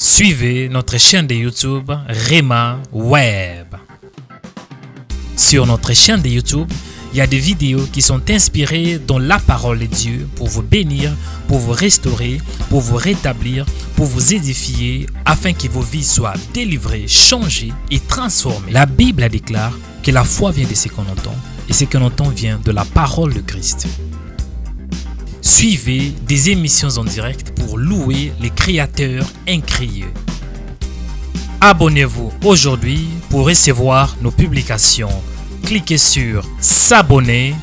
Suivez notre chaîne de YouTube Rema Web. Sur notre chaîne de YouTube, il y a des vidéos qui sont inspirées dans la parole de Dieu pour vous bénir, pour vous restaurer, pour vous rétablir, pour vous édifier, afin que vos vies soient délivrées, changées et transformées. La Bible déclare que la foi vient de ce qu'on entend, et ce qu'on entend vient de la parole de Christ. Suivez des émissions en direct pour louer les créateurs incréés. Abonnez-vous aujourd'hui pour recevoir nos publications. Cliquez sur s'abonner.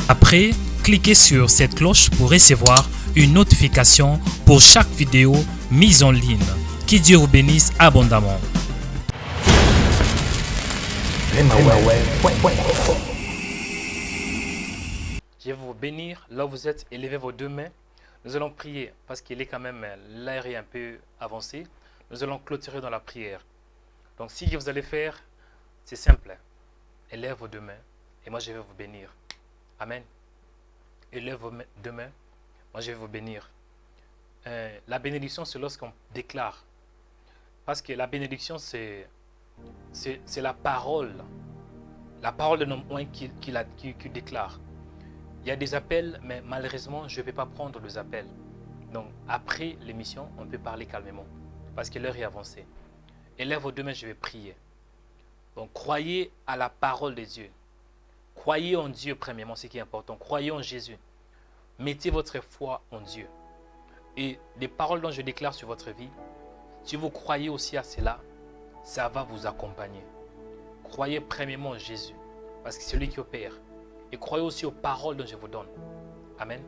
Après, cliquez sur cette cloche pour recevoir une notification pour chaque vidéo mise en ligne. Que Dieu vous bénisse abondamment. Je vais vous bénir là où vous êtes, élevez vos deux mains. Nous allons prier parce qu'il est quand même, l'air est un peu avancé. Nous allons clôturer dans la prière. Donc ce que vous allez faire, c'est simple. Élève vos deux mains et moi je vais vous bénir. Amen. Élève vos deux mains, moi je vais vous bénir. La bénédiction, c'est lorsqu'on déclare. Parce que la bénédiction, c'est la parole. La parole de l'homme qui déclare. Il y a des appels, mais malheureusement, je ne vais pas prendre les appels. Donc, après l'émission, on peut parler calmement. Parce que l'heure est avancée. Élève vos deux mains, je vais prier. Donc, croyez à la parole de Dieu. Croyez en Dieu, premièrement, ce qui est important. Croyez en Jésus. Mettez votre foi en Dieu. Et les paroles dont je déclare sur votre vie, si vous croyez aussi à cela, ça va vous accompagner. Croyez premièrement en Jésus. Parce que c'est lui qui opère. Et croyez aussi aux paroles dont je vous donne. Amen.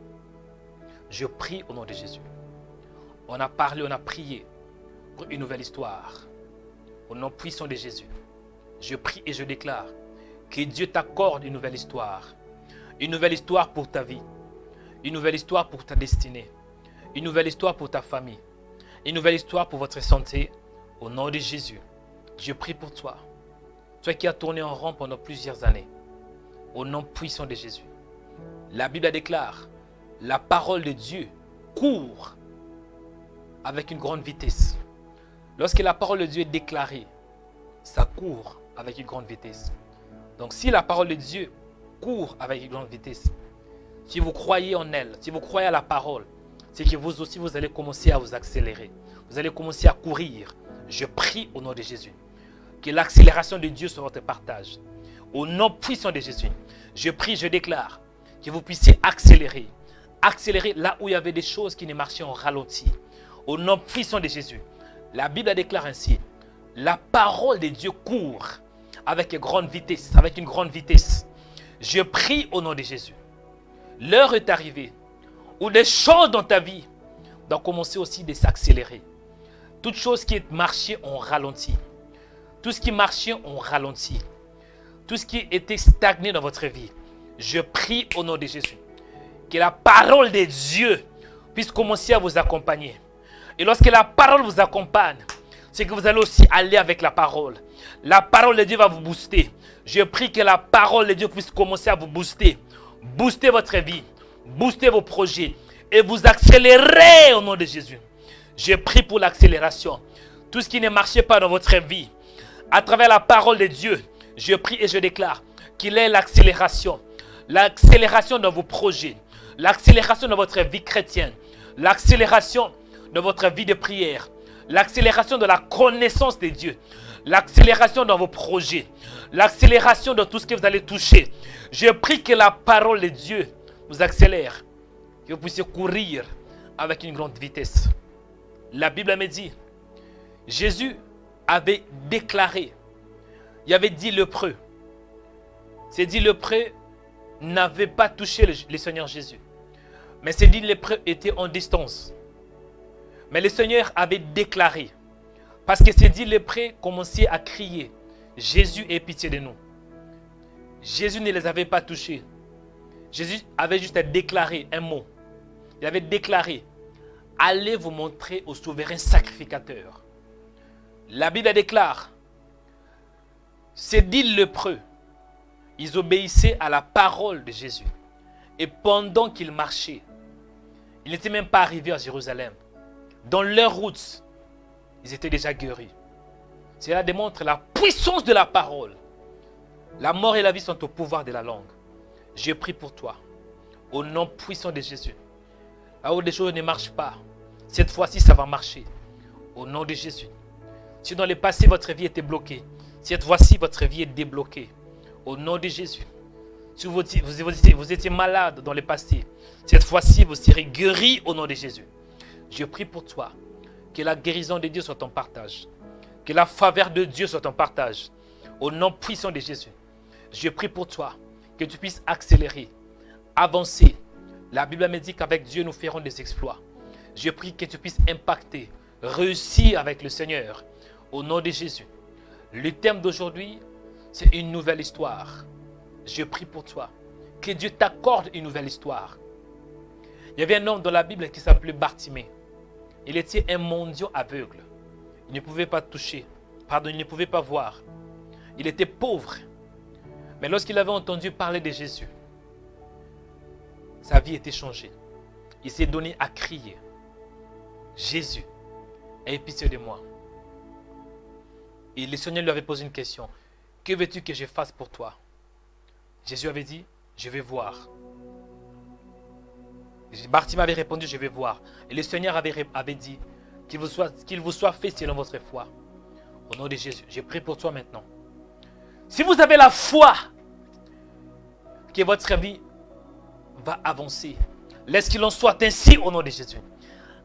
Je prie au nom de Jésus. On a parlé, on a prié pour une nouvelle histoire. Au nom puissant de Jésus. Je prie et je déclare que Dieu t'accorde une nouvelle histoire. Une nouvelle histoire pour ta vie. Une nouvelle histoire pour ta destinée. Une nouvelle histoire pour ta famille. Une nouvelle histoire pour votre santé. Au nom de Jésus. Je prie pour toi. Toi qui as tourné en rond pendant plusieurs années. Au nom puissant de Jésus. La Bible déclare, la parole de Dieu court avec une grande vitesse. Lorsque la parole de Dieu est déclarée, ça court avec une grande vitesse. Donc si la parole de Dieu court avec une grande vitesse, si vous croyez en elle, si vous croyez à la parole, c'est que vous aussi vous allez commencer à vous accélérer. Vous allez commencer à courir. Je prie au nom de Jésus que l'accélération de Dieu soit votre partage. Au nom puissant de Jésus, je prie, je déclare que vous puissiez accélérer. Accélérer là où il y avait des choses qui ne marchaient en ralenti. Au nom puissant de Jésus, la Bible déclare ainsi, la parole de Dieu court avec une grande vitesse, avec une grande vitesse. Je prie au nom de Jésus. L'heure est arrivée où les choses dans ta vie doivent commencer aussi de s'accélérer. Toute chose qui marchait en ralenti. Tout ce qui marchait en ralenti. Tout ce qui était stagné dans votre vie, je prie au nom de Jésus que la parole de Dieu puisse commencer à vous accompagner. Et lorsque la parole vous accompagne, c'est que vous allez aussi aller avec la parole. La parole de Dieu va vous booster. Je prie que la parole de Dieu puisse commencer à vous booster. Booster votre vie, booster vos projets et vous accélérer au nom de Jésus. Je prie pour l'accélération. Tout ce qui ne marchait pas dans votre vie, à travers la parole de Dieu, je prie et je déclare qu'il ait l'accélération. L'accélération dans vos projets. L'accélération dans votre vie chrétienne. L'accélération dans votre vie de prière. L'accélération de la connaissance de Dieu. L'accélération dans vos projets. L'accélération dans tout ce que vous allez toucher. Je prie que la parole de Dieu vous accélère. Que vous puissiez courir avec une grande vitesse. La Bible me dit, Jésus avait déclaré. Il y avait 10 lépreux. Ces 10 lépreux n'avaient pas touché le Seigneur Jésus. Mais ces 10 lépreux étaient en distance. Mais le Seigneur avait déclaré. Parce que ces 10 lépreux commençaient à crier. Jésus ait pitié de nous. Jésus ne les avait pas touchés. Jésus avait juste déclaré un mot. Il avait déclaré. Allez vous montrer au souverain sacrificateur. La Bible déclare. Ces 10 lépreux, ils obéissaient à la parole de Jésus. Et pendant qu'ils marchaient, ils n'étaient même pas arrivés à Jérusalem. Dans leur route, ils étaient déjà guéris. Cela démontre la puissance de la parole. La mort et la vie sont au pouvoir de la langue. Je prie pour toi, au nom puissant de Jésus. Là où des choses ne marchent pas, cette fois-ci, ça va marcher. Au nom de Jésus. Si dans le passé, votre vie était bloquée, cette fois-ci, votre vie est débloquée. Au nom de Jésus. Si vous étiez malade dans le passé, cette fois-ci, vous serez guéri au nom de Jésus. Je prie pour toi, que la guérison de Dieu soit ton partage. Que la faveur de Dieu soit ton partage. Au nom puissant de Jésus. Je prie pour toi, que tu puisses accélérer, avancer. La Bible me dit qu'avec Dieu, nous ferons des exploits. Je prie que tu puisses impacter, réussir avec le Seigneur. Au nom de Jésus. Le thème d'aujourd'hui, c'est une nouvelle histoire. Je prie pour toi. Que Dieu t'accorde une nouvelle histoire. Il y avait un homme dans la Bible qui s'appelait Bartimée. Il était un mendiant aveugle. Il ne pouvait pas toucher. Il ne pouvait pas voir. Il était pauvre. Mais lorsqu'il avait entendu parler de Jésus, sa vie était changée. Il s'est donné à crier. Jésus, aie pitié de moi. Et le Seigneur lui avait posé une question. Que veux-tu que je fasse pour toi? Jésus avait dit, je vais voir. Bartimée avait répondu, je vais voir. Et le Seigneur avait dit, qu'il vous soit fait selon votre foi. Au nom de Jésus, je prie pour toi maintenant. Si vous avez la foi, que votre vie va avancer. Laisse qu'il en soit ainsi au nom de Jésus.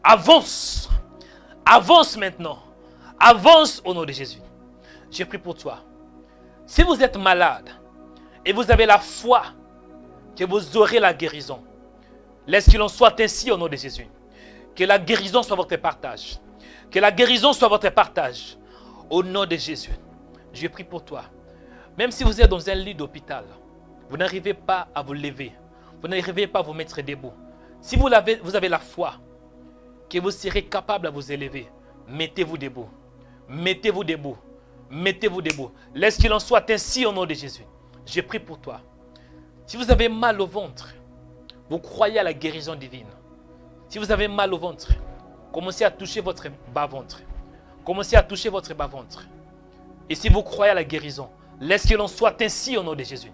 Avance. Avance maintenant. Avance au nom de Jésus. Je prie pour toi. Si vous êtes malade et vous avez la foi que vous aurez la guérison, laisse qu'il en soit ainsi au nom de Jésus. Que la guérison soit votre partage. Que la guérison soit votre partage. Au nom de Jésus. Je prie pour toi. Même si vous êtes dans un lit d'hôpital, vous n'arrivez pas à vous lever. Vous n'arrivez pas à vous mettre debout. Si vous avez la foi que vous serez capable à vous élever, mettez-vous debout. Mettez-vous debout. Mettez-vous debout. Laisse qu'il en soit ainsi au nom de Jésus. Je prie pour toi. Si vous avez mal au ventre, vous croyez à la guérison divine. Si vous avez mal au ventre, commencez à toucher votre bas-ventre. Commencez à toucher votre bas-ventre. Et si vous croyez à la guérison, laisse qu'il en soit ainsi au nom de Jésus.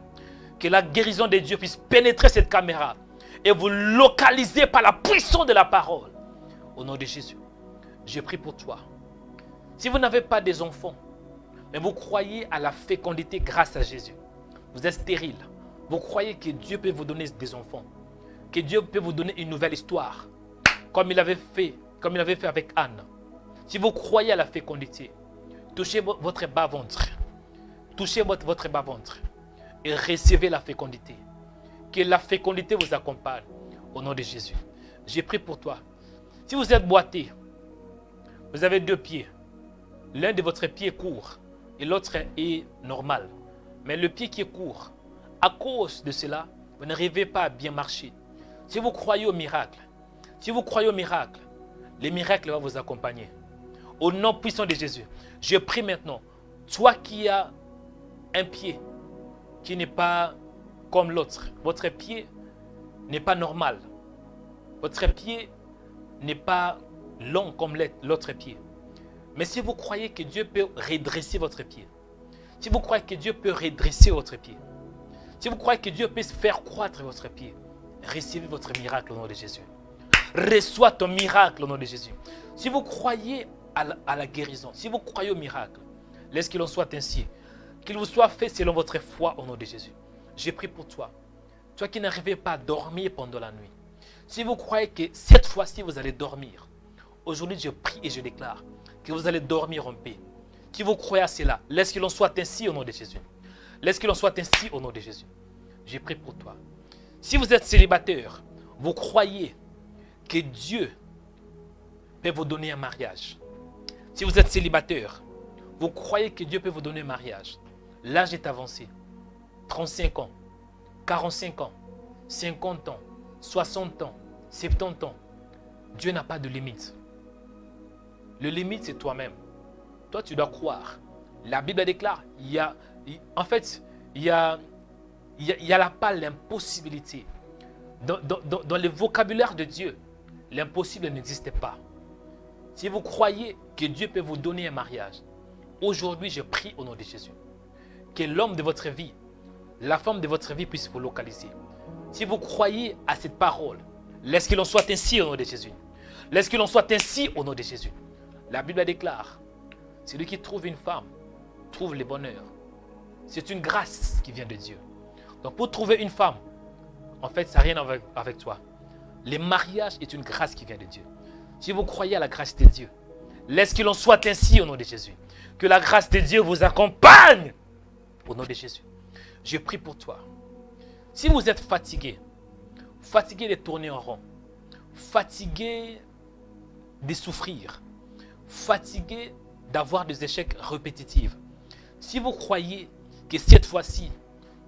Que la guérison de Dieu puisse pénétrer cette caméra et vous localiser par la puissance de la parole. Au nom de Jésus, je prie pour toi. Si vous n'avez pas des enfants, mais vous croyez à la fécondité grâce à Jésus, vous êtes stérile, vous croyez que Dieu peut vous donner des enfants, que Dieu peut vous donner une nouvelle histoire, comme il avait fait avec Anne. Si vous croyez à la fécondité, touchez votre bas-ventre, touchez votre bas-ventre et recevez la fécondité. Que la fécondité vous accompagne au nom de Jésus. J'ai prié pour toi. Si vous êtes boité, vous avez deux pieds. L'un de votre pieds est court et l'autre est normal. Mais le pied qui est court, à cause de cela, vous n'arrivez pas à bien marcher. Si vous croyez au miracle, les miracles vont vous accompagner. Au nom puissant de Jésus, je prie maintenant, toi qui as un pied qui n'est pas comme l'autre, votre pied n'est pas normal, votre pied n'est pas long comme l'autre pied. Mais si vous croyez que Dieu peut redresser votre pied, si vous croyez que Dieu peut redresser votre pied, si vous croyez que Dieu peut faire croître votre pied, recevez votre miracle au nom de Jésus. Reçois ton miracle au nom de Jésus. Si vous croyez à la guérison, si vous croyez au miracle, laisse qu'il en soit ainsi. Qu'il vous soit fait selon votre foi au nom de Jésus. Je prie pour toi. Toi qui n'arrivez pas à dormir pendant la nuit. Si vous croyez que cette fois-ci vous allez dormir, aujourd'hui je prie et je déclare que vous allez dormir en paix. Si vous croyez à cela, laisse qu'il en soit ainsi au nom de Jésus. Laisse qu'il en soit ainsi au nom de Jésus. Je prie pour toi. Si vous êtes célibataire, vous croyez que Dieu peut vous donner un mariage. Si vous êtes célibataire, vous croyez que Dieu peut vous donner un mariage. L'âge est avancé. 35 ans, 45 ans, 50 ans, 60 ans, 70 ans. Dieu n'a pas de limite. Le limite, c'est toi-même. Toi, tu dois croire. La Bible déclare, il y a pas l'impossibilité. Dans le vocabulaire de Dieu, l'impossible n'existe pas. Si vous croyez que Dieu peut vous donner un mariage, aujourd'hui, je prie au nom de Jésus. Que l'homme de votre vie, la femme de votre vie puisse vous localiser. Si vous croyez à cette parole, laisse qu'il en soit ainsi au nom de Jésus. Laisse qu'il en soit ainsi au nom de Jésus. La Bible déclare, celui qui trouve une femme, trouve le bonheur. C'est une grâce qui vient de Dieu. Donc pour trouver une femme, en fait, ça n'a rien à voir avec toi. Le mariage est une grâce qui vient de Dieu. Si vous croyez à la grâce de Dieu, laisse qu'il en soit ainsi au nom de Jésus. Que la grâce de Dieu vous accompagne au nom de Jésus. Je prie pour toi. Si vous êtes fatigué, fatigué de tourner en rond, fatigué de souffrir, fatigué d'avoir des échecs répétitifs, si vous croyez que cette fois-ci,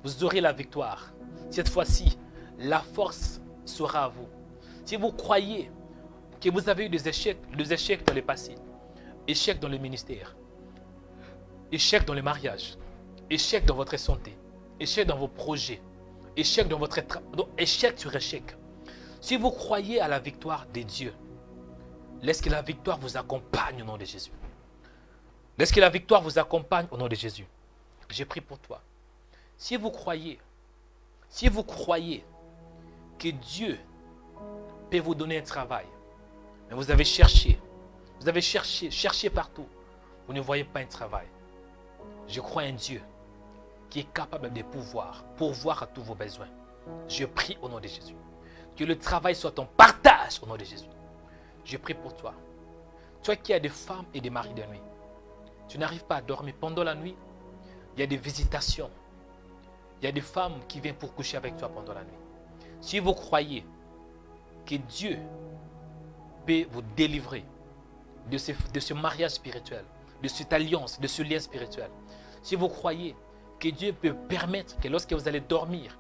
vous aurez la victoire, cette fois-ci, la force sera à vous. Si vous croyez que vous avez eu des échecs dans le passé, échecs dans le ministère, échecs dans le mariage, échecs dans votre santé, échecs dans vos projets, échecs dans votre travail, échec sur échec. Si vous croyez à la victoire de Dieu, laisse que la victoire vous accompagne au nom de Jésus. Laisse que la victoire vous accompagne au nom de Jésus. Je prie pour toi. Si vous croyez que Dieu peut vous donner un travail, mais vous avez cherché partout, vous ne voyez pas un travail. Je crois en Dieu qui est capable de pourvoir à tous vos besoins. Je prie au nom de Jésus. Que le travail soit ton partage au nom de Jésus. Je prie pour toi. Toi qui as des femmes et des maris de nuit, tu n'arrives pas à dormir pendant la nuit, il y a des visitations. Il y a des femmes qui viennent pour coucher avec toi pendant la nuit. Si vous croyez que Dieu peut vous délivrer de ce mariage spirituel, de cette alliance, de ce lien spirituel, si vous croyez que Dieu peut permettre que lorsque vous allez dormir,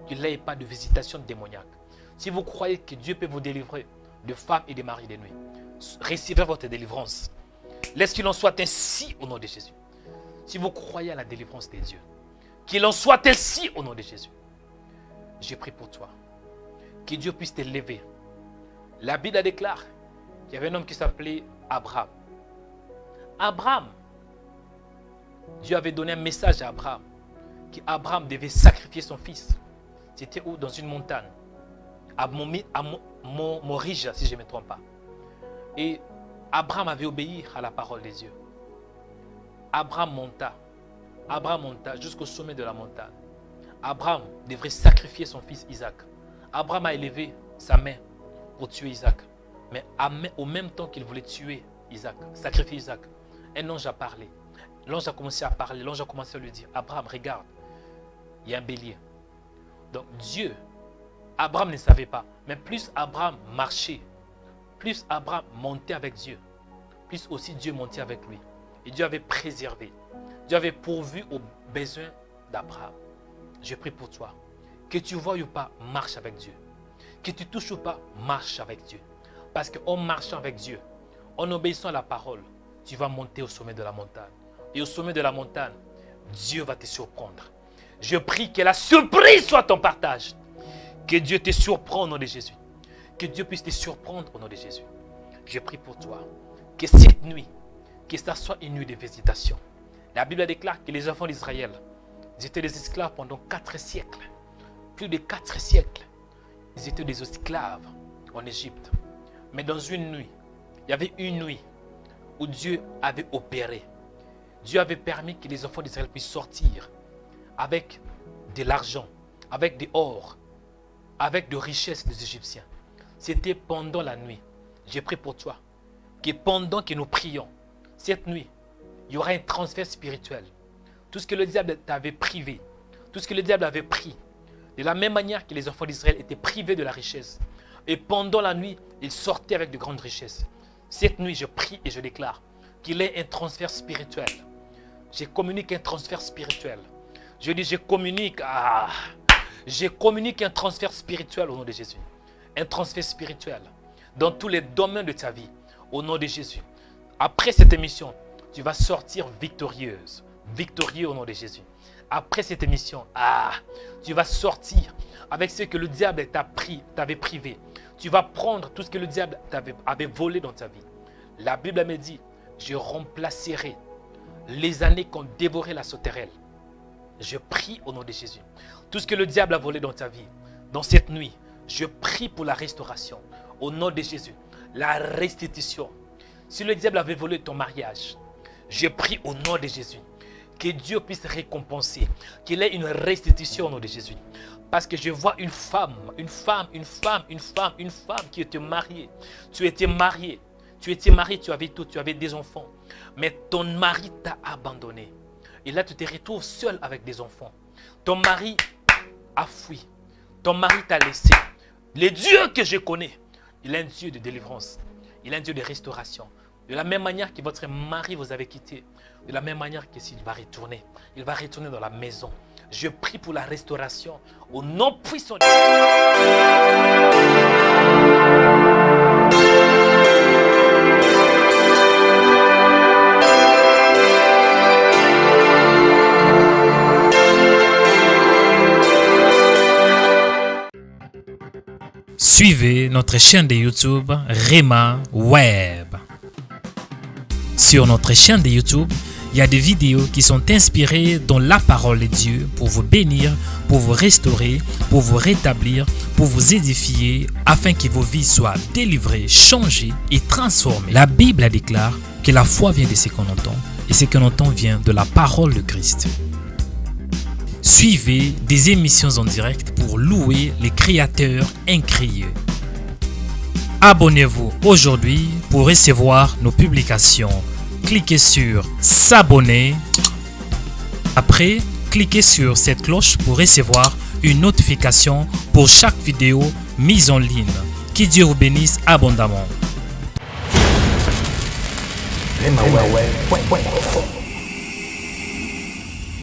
qu'il n'y ait pas de visitation démoniaque, si vous croyez que Dieu peut vous délivrer de femmes et de maris de nuit, recevez votre délivrance. Laisse qu'il en soit ainsi au nom de Jésus. Si vous croyez à la délivrance de Dieu, qu'il en soit ainsi au nom de Jésus. Je prie pour toi. Que Dieu puisse te lever. La Bible déclare qu'il y avait un homme qui s'appelait Abraham. Abraham, Dieu avait donné un message à Abraham, qu'Abraham devait sacrifier son fils. C'était où? Dans une montagne, à Morija, si je ne me trompe pas. Et Abraham avait obéi à la parole de Dieu. Abraham monta jusqu'au sommet de la montagne. Abraham devrait sacrifier son fils Isaac. Abraham a élevé sa main pour tuer Isaac. Mais au même temps qu'il voulait tuer Isaac, sacrifier Isaac, un ange a parlé. L'ange a commencé à parler, l'ange a commencé à lui dire, Abraham, regarde, il y a un bélier. Donc Dieu, Abraham ne savait pas, mais plus Abraham marchait, plus Abraham montait avec Dieu, plus aussi Dieu montait avec lui. Et Dieu avait préservé, Dieu avait pourvu aux besoins d'Abraham. Je prie pour toi, que tu vois ou pas, marche avec Dieu. Que tu touches ou pas, marche avec Dieu. Parce qu'en marchant avec Dieu, en obéissant à la parole, tu vas monter au sommet de la montagne. Et au sommet de la montagne, Dieu va te surprendre. Je prie que la surprise soit ton partage. Que Dieu te surprenne au nom de Jésus. Que Dieu puisse te surprendre au nom de Jésus. Je prie pour toi. Que cette nuit, que ça soit une nuit de visitation. La Bible déclare que les enfants d'Israël, ils étaient des esclaves pendant 4 siècles. Plus de 4 siècles. Ils étaient des esclaves en Égypte. Mais dans une nuit, il y avait une nuit où Dieu avait opéré. Dieu avait permis que les enfants d'Israël puissent sortir avec de l'argent, avec de l'or, avec de richesses des Égyptiens. C'était pendant la nuit. J'ai prié pour toi que pendant que nous prions, cette nuit, il y aura un transfert spirituel. Tout ce que le diable t'avait privé, tout ce que le diable avait pris, de la même manière que les enfants d'Israël étaient privés de la richesse. Et pendant la nuit, ils sortaient avec de grandes richesses. Cette nuit, je prie et je déclare qu'il y ait un transfert spirituel. Je communique un transfert spirituel. Je dis, je communique un transfert spirituel au nom de Jésus. Un transfert spirituel dans tous les domaines de ta vie au nom de Jésus. Après cette émission, tu vas sortir victorieuse. Victorieux au nom de Jésus. Après cette émission, tu vas sortir avec ce que le diable t'avait privé. Tu vas prendre tout ce que le diable avait volé dans ta vie. La Bible me dit, je remplacerai les années qu'ont dévoré la sauterelle. Je prie au nom de Jésus. Tout ce que le diable a volé dans ta vie, dans cette nuit, je prie pour la restauration. Au nom de Jésus, la restitution. Si le diable avait volé ton mariage, je prie au nom de Jésus. Que Dieu puisse récompenser, qu'il ait une restitution au nom de Jésus. Parce que je vois une femme qui était mariée. Tu étais marié, tu avais tout, tu avais des enfants. Mais ton mari t'a abandonné. Et là, tu te retrouves seul avec des enfants. Ton mari a fui. Ton mari t'a laissé. Le Dieu que je connais, il est un Dieu de délivrance. Il est un Dieu de restauration. De la même manière que votre mari vous avait quitté, de la même manière que s'il va retourner dans la maison. Je prie pour la restauration au nom puissant de Suivez notre chaîne de YouTube Rema Web. Sur notre chaîne de YouTube, il y a des vidéos qui sont inspirées dans la parole de Dieu pour vous bénir, pour vous restaurer, pour vous rétablir, pour vous édifier, afin que vos vies soient délivrées, changées et transformées. La Bible déclare que la foi vient de ce qu'on entend, et ce qu'on entend vient de la parole de Christ. Suivez des émissions en direct pour louer les créateurs incréés. Abonnez-vous aujourd'hui pour recevoir nos publications. Cliquez sur s'abonner. Après, cliquez sur cette cloche pour recevoir une notification pour chaque vidéo mise en ligne. Que Dieu vous bénisse abondamment. Rema Web.